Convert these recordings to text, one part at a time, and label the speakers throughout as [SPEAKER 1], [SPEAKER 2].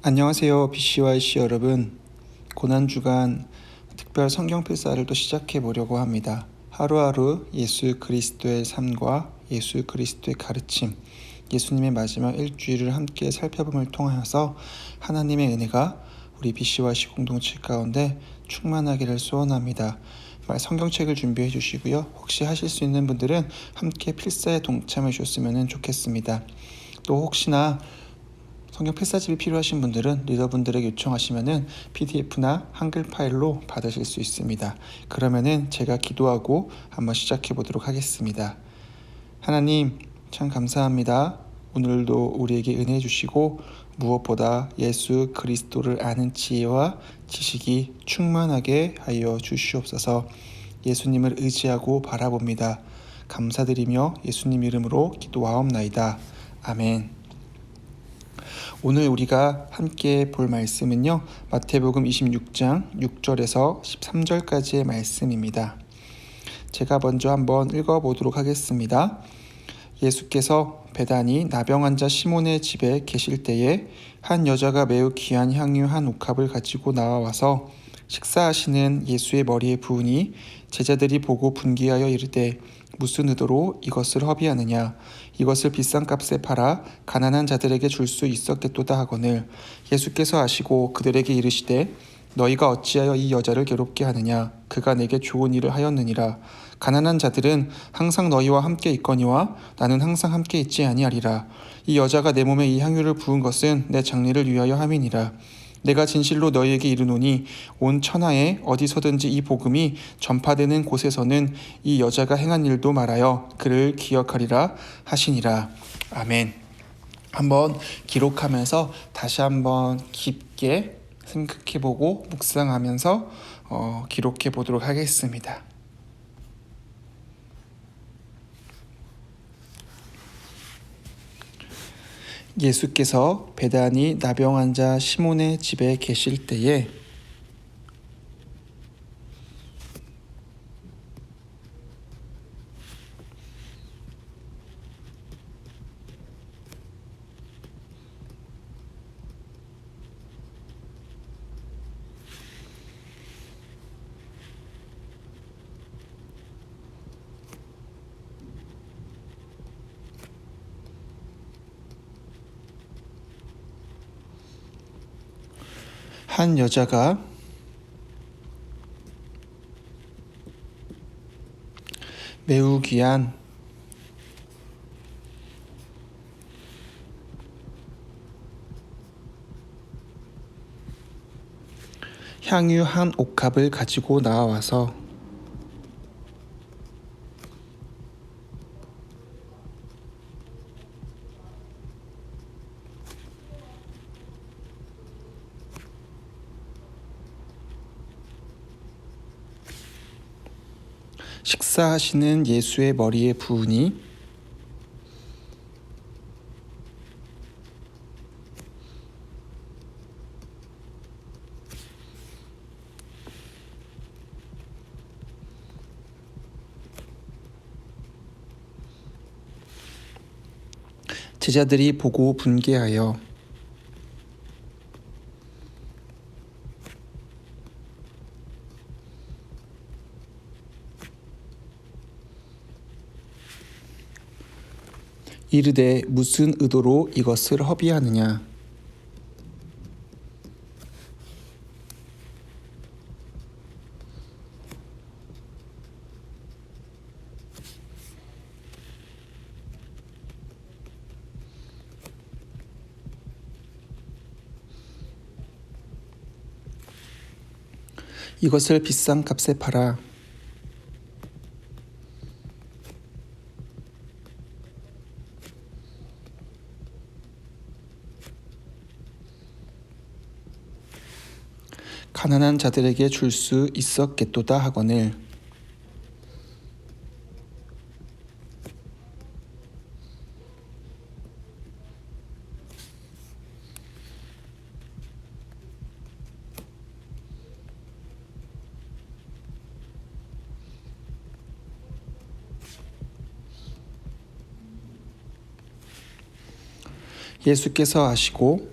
[SPEAKER 1] 안녕하세요. BCYC 여러분. 고난주간 특별 성경 필사를 또 시작해 보려고 합니다. 하루하루 예수 그리스도의 삶과 예수 그리스도의 가르침, 예수님의 마지막 일주일을 함께 살펴봄을 통하여서 하나님의 은혜가 우리 BCYC 공동체 가운데 충만하기를 소원합니다. 성경책을 준비해 주시고요. 혹시 하실 수 있는 분들은 함께 필사에 동참해 주셨으면 좋겠습니다. 또 혹시나 성경 필사집이 필요하신 분들은 리더분들에게 요청하시면은 PDF나 한글 파일로 받으실 수 있습니다. 그러면은 제가 기도하고 한번 시작해 보도록 하겠습니다. 하나님, 참 감사합니다. 오늘도 우리에게 은혜 주시고 무엇보다 예수 그리스도를 아는 지혜와 지식이 충만하게 하여 주시옵소서. 예수님을 의지하고 바라봅니다. 감사드리며 예수님 이름으로 기도하옵나이다. 아멘. 오늘 우리가 함께 볼 말씀은요, 마태복음 26장 6절에서 13절까지의 말씀입니다. 제가 먼저 한번 읽어보도록 하겠습니다. 예수께서 베다니 나병 환자 시몬의 집에 계실 때에 한 여자가 매우 귀한 향유 한 옥합을 가지고 나와서 식사하시는 예수의 머리에 부으니 제자들이 보고 분기하여 이르되 무슨 의도로 이것을 허비하느냐, 이것을 비싼 값에 팔아 가난한 자들에게 줄 수 있었겠도다 하거늘 예수께서 아시고 그들에게 이르시되 너희가 어찌하여 이 여자를 괴롭게 하느냐, 그가 내게 좋은 일을 하였느니라. 가난한 자들은 항상 너희와 함께 있거니와 나는 항상 함께 있지 아니하리라. 이 여자가 내 몸에 이 향유를 부은 것은 내 장례를 위하여 함이니라. 내가 진실로 너희에게 이르노니 온 천하에 어디서든지 이 복음이 전파되는 곳에서는 이 여자가 행한 일도 말하여 그를 기억하리라 하시니라. 아멘. 한번 기록하면서 다시 한번 깊게 생각해보고 묵상하면서 기록해 보도록 하겠습니다. 예수께서 베다니 나병 환자 시몬의 집에 계실 때에 한 여자가 매우 귀한 향유 한 옥합을 가지고 나와서 식사하시는 예수의 머리에 부으니 제자들이 보고 분개하여 이르되 무슨 의도로 이것을 허비하느냐, 이것을 비싼 값에 팔아 가난한 자들에게 줄 수 있었겠도다 하거늘 예수께서 아시고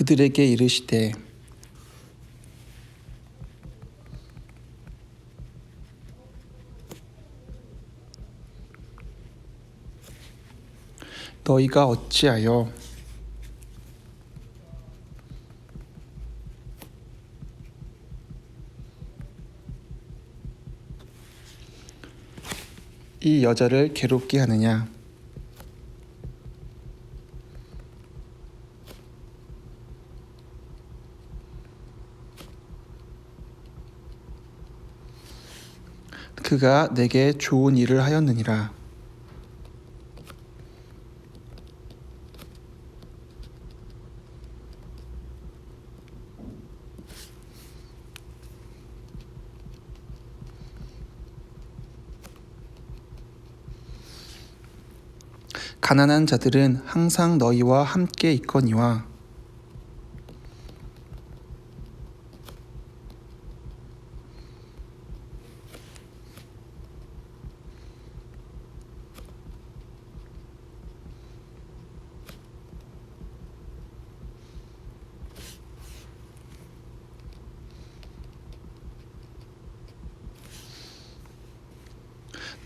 [SPEAKER 1] 그들에게 이르시되 너희가 어찌하여 이 여자를 괴롭게 하느냐? 그가 내게 좋은 일을 하였느니라. 가난한 자들은 항상 너희와 함께 있거니와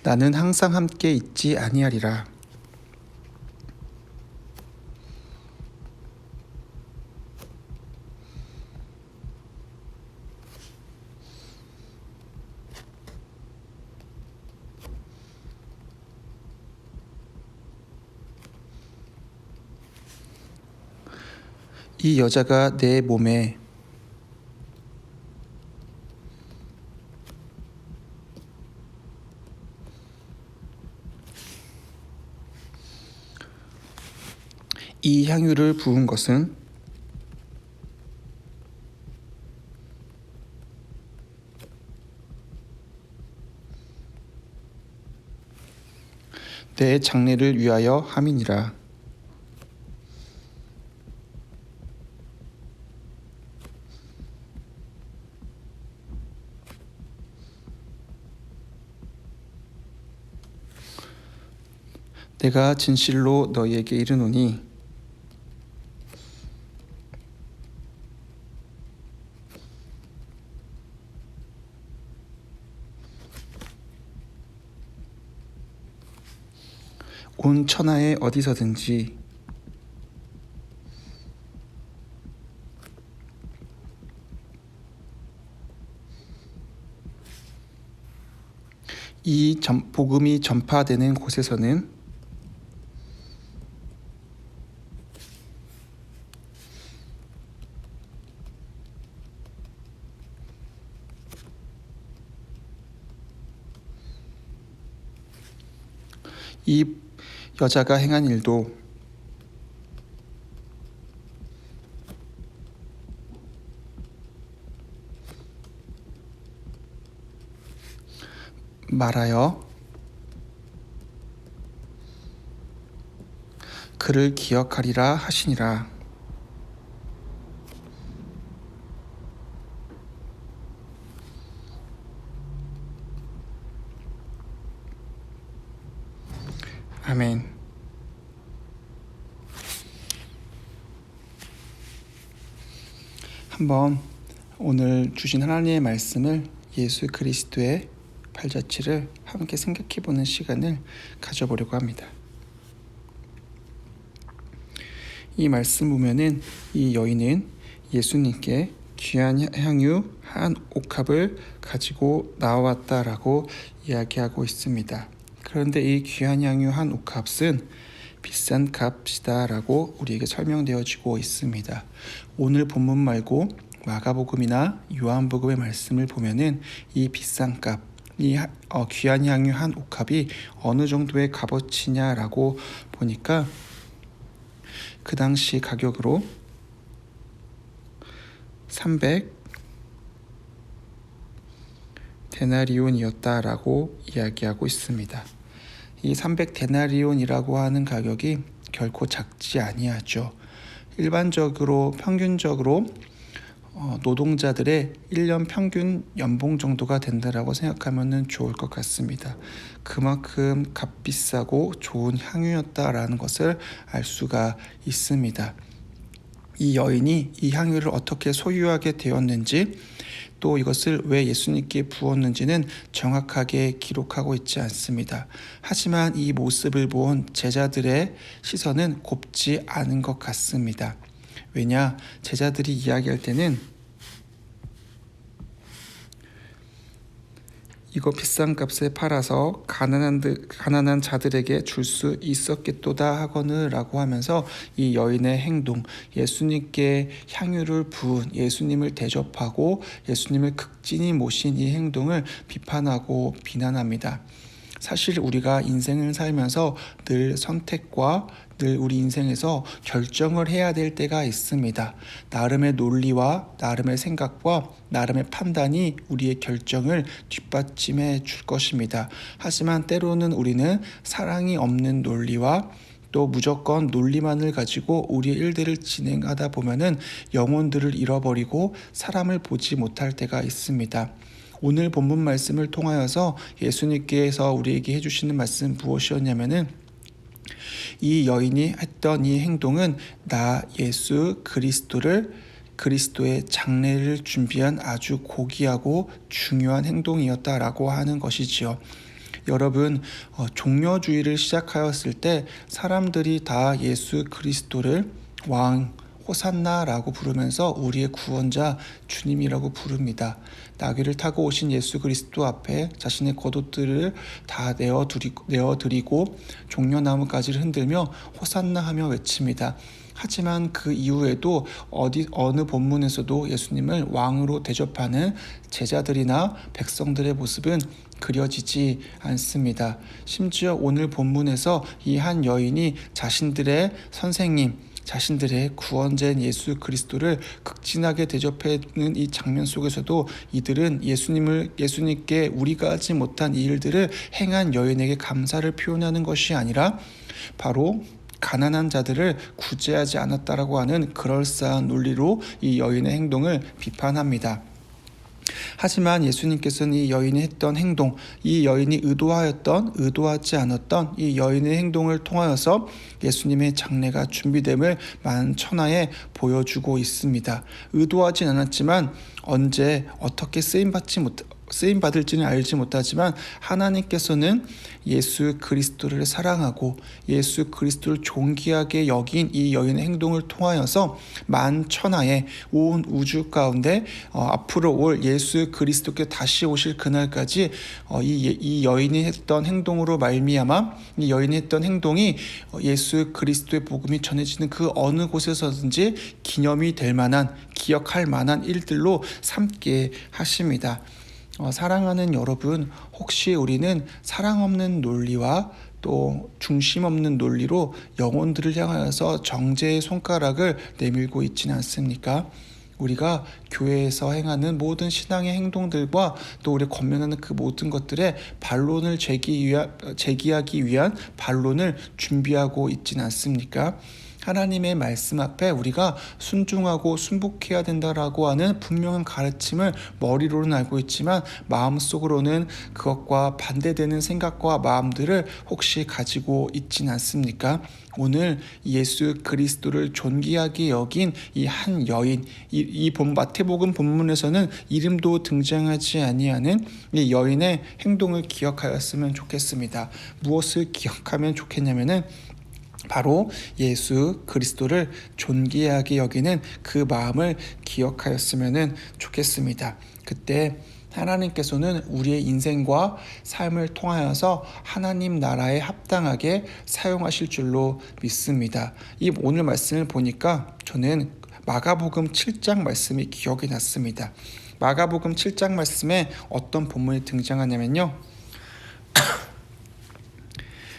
[SPEAKER 1] 나는 항상 함께 있지 아니하리라. 이 여자가 내 몸에 이 향유를 부은 것은 내 장례를 위하여 함이니라. 내가 진실로 너희에게 이르노니 온 천하에 어디서든지 이 복음이 전파되는 곳에서는 이 여자가 행한 일도 말하여 그를 기억하리라 하시니라. 아멘. 한번 오늘 주신 하나님의 말씀을 예수 그리스도의 팔자취를 함께 생각해보는 시간을 가져보려고 합니다. 이 말씀 보면은 이 여인은 예수님께 귀한 향유 한 옥합을 가지고 나왔다라고 이야기하고 있습니다. 그런데 이 귀한 향유 한 옥합은 비싼 값이다라고 우리에게 설명되어지고 있습니다. 오늘 본문 말고 마가복음이나 요한복음의 말씀을 보면은 이 비싼 값, 이 귀한 향유 한 옥합이 어느 정도의 값어치냐라고 보니까 그 당시 가격으로 300 데나리온이었다라고 이야기하고 있습니다. 이 300 데나리온이라고 하는 가격이 결코 작지 아니하죠. 일반적으로 평균적으로 노동자들의 1년 평균 연봉 정도가 된다라고 생각하면 좋을 것 같습니다. 그만큼 값비싸고 좋은 향유였다라는 것을 알 수가 있습니다. 이 여인이 이 향유를 어떻게 소유하게 되었는지, 또 이것을 왜 예수님께 부었는지는 정확하게 기록하고 있지 않습니다. 하지만 이 모습을 본 제자들의 시선은 곱지 않은 것 같습니다. 왜냐? 제자들이 이야기할 때는 이거 비싼 값에 팔아서 가난한 자들에게 줄 수 있었겠도다 하거느라고 하면서 이 여인의 행동, 예수님께 향유를 부은, 예수님을 대접하고 예수님을 극진히 모신 이 행동을 비판하고 비난합니다. 사실 우리가 인생을 살면서 늘 선택과 늘 우리 인생에서 결정을 해야 될 때가 있습니다. 나름의 논리와 나름의 생각과 나름의 판단이 우리의 결정을 뒷받침해 줄 것입니다. 하지만 때로는 우리는 사랑이 없는 논리와 또 무조건 논리만을 가지고 우리의 일들을 진행하다 보면은 영혼들을 잃어버리고 사람을 보지 못할 때가 있습니다. 오늘 본문 말씀을 통하여서 예수님께서 우리에게 해주시는 말씀 무엇이었냐면은 이 여인이 했던 이 행동은 나 예수 그리스도의 장례를 준비한 아주 고귀하고 중요한 행동이었다라고 하는 것이지요. 여러분, 종려주의를 시작하였을 때 사람들이 다 예수 그리스도를 왕 호산나라고 부르면서 우리의 구원자 주님이라고 부릅니다. 나귀를 타고 오신 예수 그리스도 앞에 자신의 겉옷들을 다 내어드리고 종려나무가지를 흔들며 호산나 하며 외칩니다. 하지만 그 이후에도 어느 본문에서도 예수님을 왕으로 대접하는 제자들이나 백성들의 모습은 그려지지 않습니다. 심지어 오늘 본문에서 이 한 여인이 자신들의 선생님, 자신들의 구원자인 예수 그리스도를 극진하게 대접하는 이 장면 속에서도 이들은 예수님께 우리가 하지 못한 이 일들을 행한 여인에게 감사를 표현하는 것이 아니라 바로 가난한 자들을 구제하지 않았다라고 하는 그럴싸한 논리로 이 여인의 행동을 비판합니다. 하지만 예수님께서는 이 여인이 했던 행동, 이 여인이 의도하지 않았던 이 여인의 행동을 통하여서 예수님의 장례가 준비됨을 만천하에 보여주고 있습니다. 의도하진 않았지만 언제 어떻게 쓰임받을지는 알지 못하지만 하나님께서는 예수 그리스도를 사랑하고 예수 그리스도를 존귀하게 여긴 이 여인의 행동을 통하여서 만천하에 온 우주 가운데 앞으로 올 예수 그리스도께 다시 오실 그날까지 이 여인이 했던 행동으로 말미암아 이 여인이 했던 행동이 예수 그리스도의 복음이 전해지는 그 어느 곳에서든지 기념이 될 만한, 기억할 만한 일들로 삼게 하십니다. 사랑하는 여러분, 혹시 우리는 사랑 없는 논리와 또 중심 없는 논리로 영혼들을 향하여서 정죄의 손가락을 내밀고 있지는 않습니까? 우리가 교회에서 행하는 모든 신앙의 행동들과 또 우리 권면하는 그 모든 것들에 반론을 제기하기 위한 반론을 준비하고 있지는 않습니까? 하나님의 말씀 앞에 우리가 순종하고 순복해야 된다라고 하는 분명한 가르침을 머리로는 알고 있지만 마음속으로는 그것과 반대되는 생각과 마음들을 혹시 가지고 있진 않습니까? 오늘 예수 그리스도를 존귀하게 여긴 이 한 여인, 이 마태복음 본문에서는 이름도 등장하지 아니하는 이 여인의 행동을 기억하였으면 좋겠습니다. 무엇을 기억하면 좋겠냐면은 바로 예수 그리스도를 존귀하게 여기는 그 마음을 기억하였으면 좋겠습니다. 그때 하나님께서는 우리의 인생과 삶을 통하여서 하나님 나라에 합당하게 사용하실 줄로 믿습니다. 이 오늘 말씀을 보니까 저는 마가복음 7장 말씀이 기억이 났습니다. 마가복음 7장 말씀에 어떤 본문이 등장하냐면요.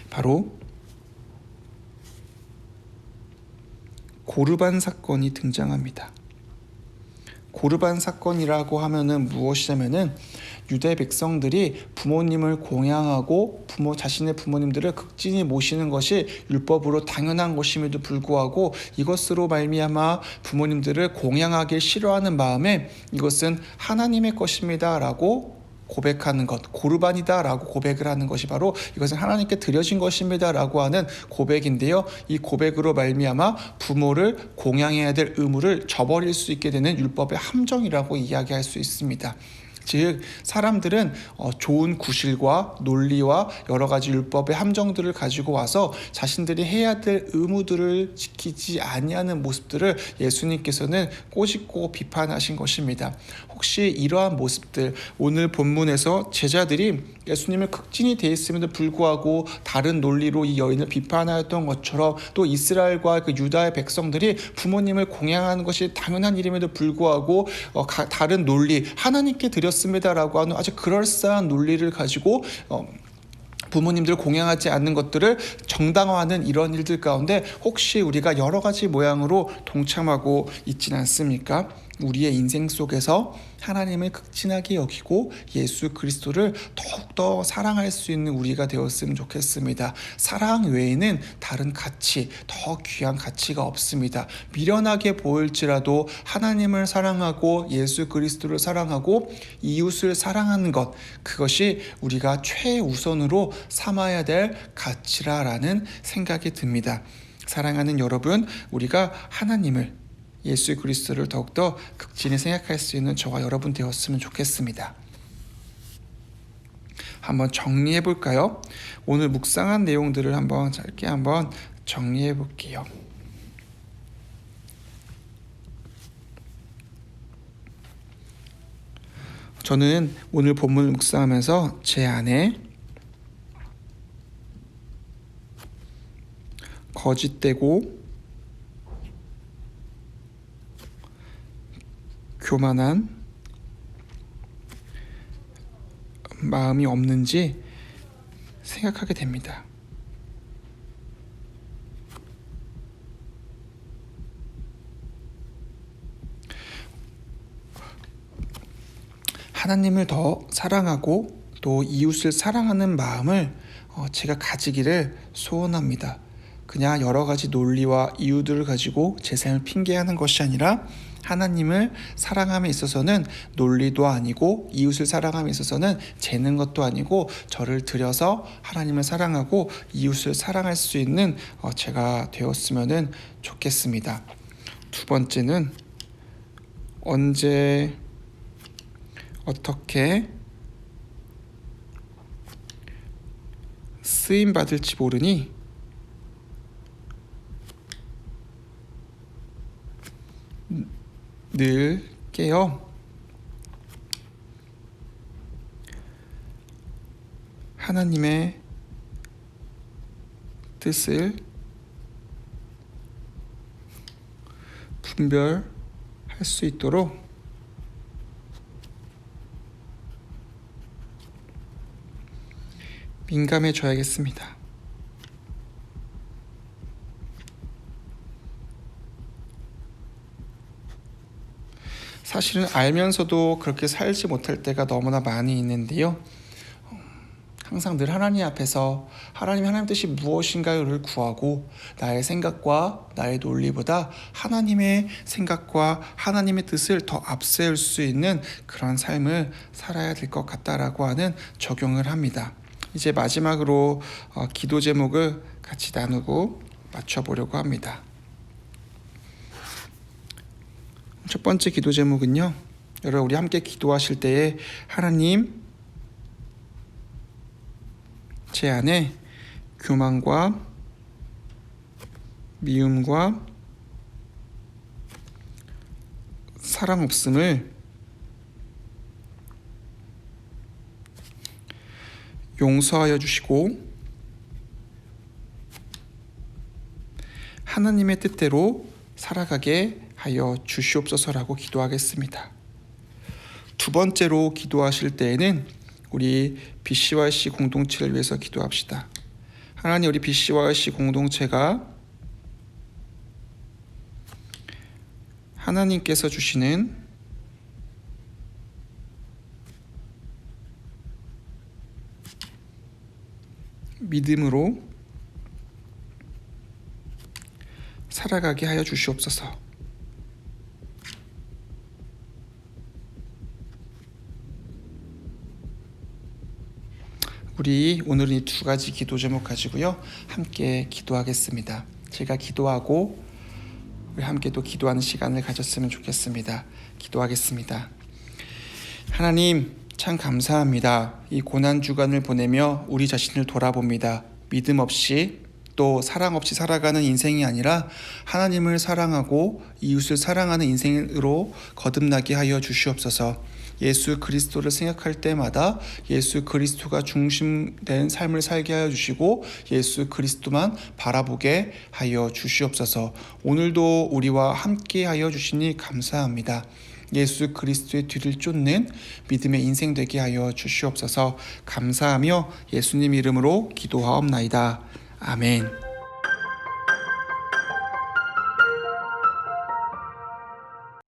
[SPEAKER 1] 바로 고르반 사건이 등장합니다. 고르반 사건이라고 하면은 무엇이냐면은 유대 백성들이 부모님을 공양하고 자신의 부모님들을 극진히 모시는 것이 율법으로 당연한 것임에도 불구하고 이것으로 말미암아 부모님들을 공양하기 싫어하는 마음에 이것은 하나님의 것입니다라고 고백하는 것, 고르반이다라고 고백을 하는 것이 바로 이것은 하나님께 드려진 것입니다라고 하는 고백인데요. 이 고백으로 말미암아 부모를 공양해야 될 의무를 저버릴 수 있게 되는 율법의 함정이라고 이야기할 수 있습니다. 즉 사람들은 좋은 구실과 논리와 여러 가지 율법의 함정들을 가지고 와서 자신들이 해야 될 의무들을 지키지 아니하는 모습들을 예수님께서는 꼬집고 비판하신 것입니다. 혹시 이러한 모습들, 오늘 본문에서 제자들이 예수님을 극진히 대했음에도 불구하고 다른 논리로 이 여인을 비판하였던 것처럼, 또 이스라엘과 그 유다의 백성들이 부모님을 공양하는 것이 당연한 일임에도 불구하고 다른 논리, 하나님께 드렸습니다라고 하는 아주 그럴싸한 논리를 가지고 부모님들을 공양하지 않는 것들을 정당화하는 이런 일들 가운데 혹시 우리가 여러 가지 모양으로 동참하고 있지는 않습니까? 우리의 인생 속에서 하나님을 극진하게 여기고 예수 그리스도를 더욱더 사랑할 수 있는 우리가 되었으면 좋겠습니다. 사랑 외에는 다른 가치, 더 귀한 가치가 없습니다. 미련하게 보일지라도 하나님을 사랑하고 예수 그리스도를 사랑하고 이웃을 사랑하는 것, 그것이 우리가 최우선으로 삼아야 될 가치라라는 생각이 듭니다. 사랑하는 여러분, 우리가 하나님을, 예수 그리스도를 더욱더 극진히 생각할 수 있는 저와 여러분 되었으면 좋겠습니다. 한번 정리해 볼까요? 오늘 묵상한 내용들을 한번 짧게 한번 정리해 볼게요. 저는 오늘 본문을 묵상하면서 제 안에 거짓되고 교만한 마음이 없는지 생각하게 됩니다. 하나님을 더 사랑하고 또 이웃을 사랑하는 마음을 제가 가지기를 소원합니다. 그냥 여러 가지 논리와 이유들을 가지고 제 삶을 핑계하는 것이 아니라 하나님을 사랑함에 있어서는 논리도 아니고 이웃을 사랑함에 있어서는 재는 것도 아니고 저를 들여서 하나님을 사랑하고 이웃을 사랑할 수 있는 제가 되었으면 좋겠습니다. 두 번째는 언제 어떻게 쓰임 받을지 모르니 늘 깨어 하나님의 뜻을 분별할 수 있도록 민감해져야겠습니다. 사실은 알면서도 그렇게 살지 못할 때가 너무나 많이 있는데요. 항상 늘 하나님 앞에서 하나님 뜻이 무엇인가요를 구하고 나의 생각과 나의 논리보다 하나님의 생각과 하나님의 뜻을 더 앞세울 수 있는 그런 삶을 살아야 될 것 같다라고 하는 적용을 합니다. 이제 마지막으로 기도 제목을 같이 나누고 맞춰보려고 합니다. 첫 번째 기도 제목은요, 여러분 우리 함께 기도하실 때에 하나님, 제 안에 교만과 미움과 사랑 없음을 용서하여 주시고 하나님의 뜻대로 살아가게 하여 주시옵소서라고 기도하겠습니다. 두 번째로 기도하실 때에는 우리 BCYC 공동체를 위해서 기도합시다. 하나님, 우리 BCYC 공동체가 하나님께서 주시는 믿음으로 살아가게 하여 주시옵소서. 우리 오늘은 이 두 가지 기도 제목 가지고요 함께 기도하겠습니다. 제가 기도하고 우리 함께 또 기도하는 시간을 가졌으면 좋겠습니다. 기도하겠습니다. 하나님, 참 감사합니다. 이 고난 주간을 보내며 우리 자신을 돌아봅니다. 믿음 없이 또 사랑 없이 살아가는 인생이 아니라 하나님을 사랑하고 이웃을 사랑하는 인생으로 거듭나게 하여 주시옵소서. 예수 그리스도를 생각할 때마다 예수 그리스도가 중심된 삶을 살게 하여 주시고 예수 그리스도만 바라보게 하여 주시옵소서. 오늘도 우리와 함께 하여 주시니 감사합니다. 예수 그리스도의 뒤를 쫓는 믿음의 인생 되게 하여 주시옵소서. 감사하며 예수님 이름으로 기도하옵나이다. 아멘.